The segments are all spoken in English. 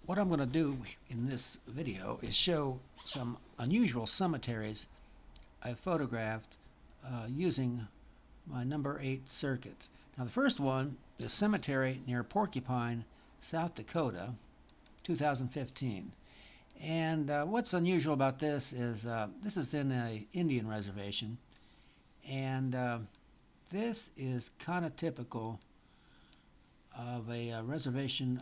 What I'm going to do in this video is show some unusual cemeteries I photographed using my number 8 Cirkut. Now the first one is a cemetery near Porcupine, South Dakota, 2015. And what's unusual about this is in an Indian reservation, and this is kind of typical of a reservation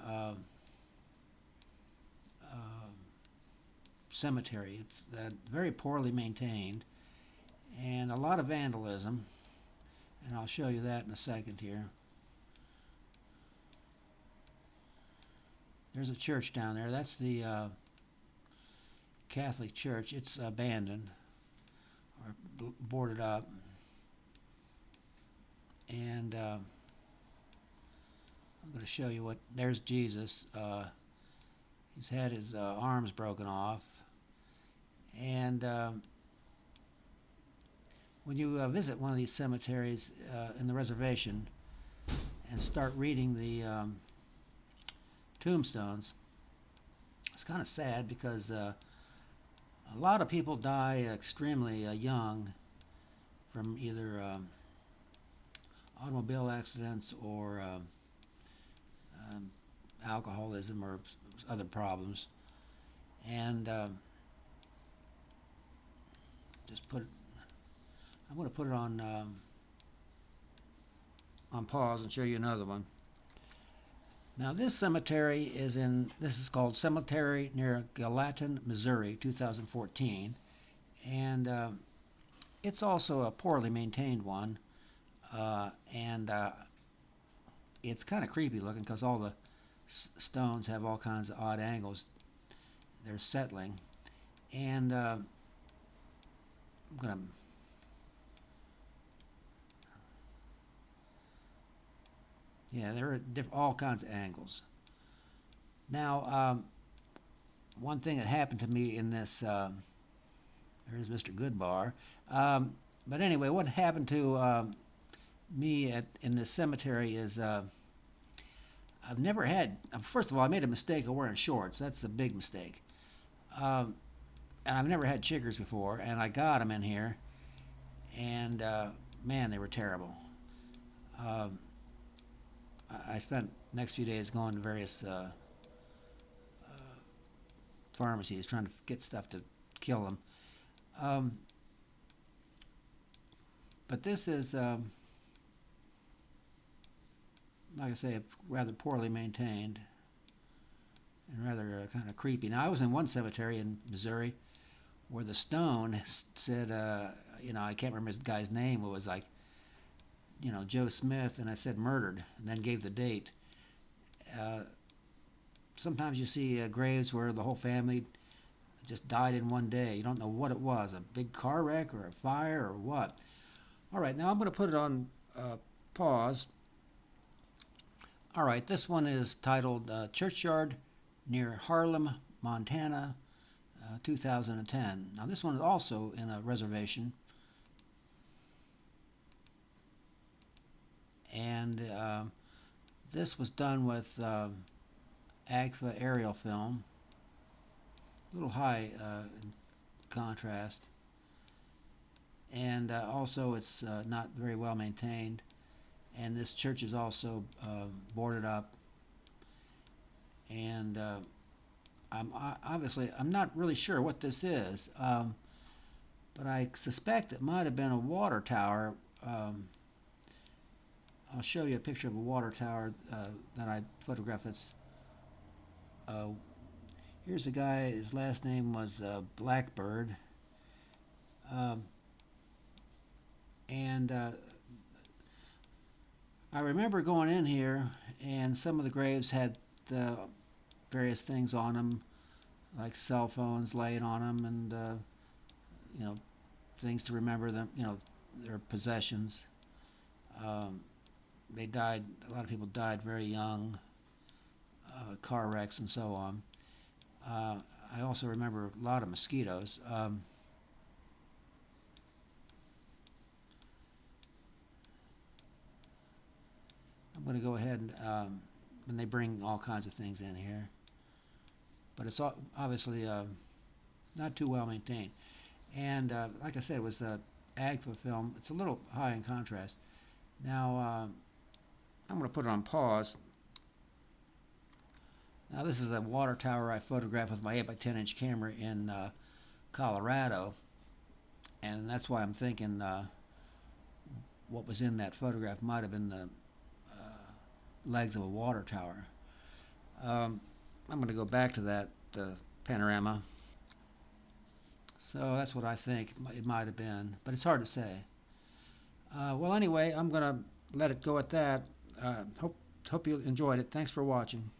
cemetery. It's very poorly maintained and a lot of vandalism, and I'll show you that in a second here. There's a church down there. That's the Catholic church. It's abandoned or boarded up, and I'm going to show you what. There's Jesus. He's had his arms broken off, and when you visit one of these cemeteries in the reservation and start reading the tombstones, it's kind of sad because a lot of people die extremely young from either automobile accidents or alcoholism or other problems. And I'm going to put it on pause and show you another one. Now this cemetery this is called Cemetery near Gallatin, Missouri, 2014, and it's also a poorly maintained one, and it's kind of creepy looking because all the stones have all kinds of odd angles. They're settling, and I'm going to there are all kinds of angles. Now, one thing that happened to me in this, there's Mr. Goodbar. But anyway, what happened to me in this cemetery is I've never had. First of all, I made a mistake of wearing shorts. That's a big mistake. And I've never had chiggers before, and I got them in here, and man, they were terrible. I spent the next few days going to various pharmacies trying to get stuff to kill them. But this is, like I say, rather poorly maintained and rather kind of creepy. Now, I was in one cemetery in Missouri where the stone said, I can't remember this guy's name. It was like, Joe Smith, and I said murdered, and then gave the date. Sometimes you see graves where the whole family just died in one day. You don't know what it was, a big car wreck or a fire or what. All right, now I'm going to put it on pause. All right, this one is titled Churchyard near Harlem, Montana, 2010. Now this one is also in a reservation. And this was done with AGFA aerial film, a little high in contrast, and also it's not very well maintained, and this church is also boarded up, and I'm not really sure what this is, but I suspect it might have been a water tower. I'll show you a picture of a water tower that I photographed. That's here's a guy. His last name was Blackbird, and I remember going in here, and some of the graves had various things on them, like cell phones laying on them, and things to remember them. Their possessions. They died. A lot of people died very young, car wrecks and so on. I also remember a lot of mosquitoes. I'm going to go ahead and they bring all kinds of things in here. but it's obviously not too well maintained. And like I said, it was the Agfa film. It's a little high in contrast. Now, I'm going to put it on pause. Now, this is a water tower I photographed with my 8 by 10 inch camera in Colorado, and that's why I'm thinking what was in that photograph might have been the legs of a water tower. I'm going to go back to that panorama. So that's what I think it might have been, but it's hard to say. Well, anyway, I'm going to let it go at that. Hope you enjoyed it. Thanks for watching.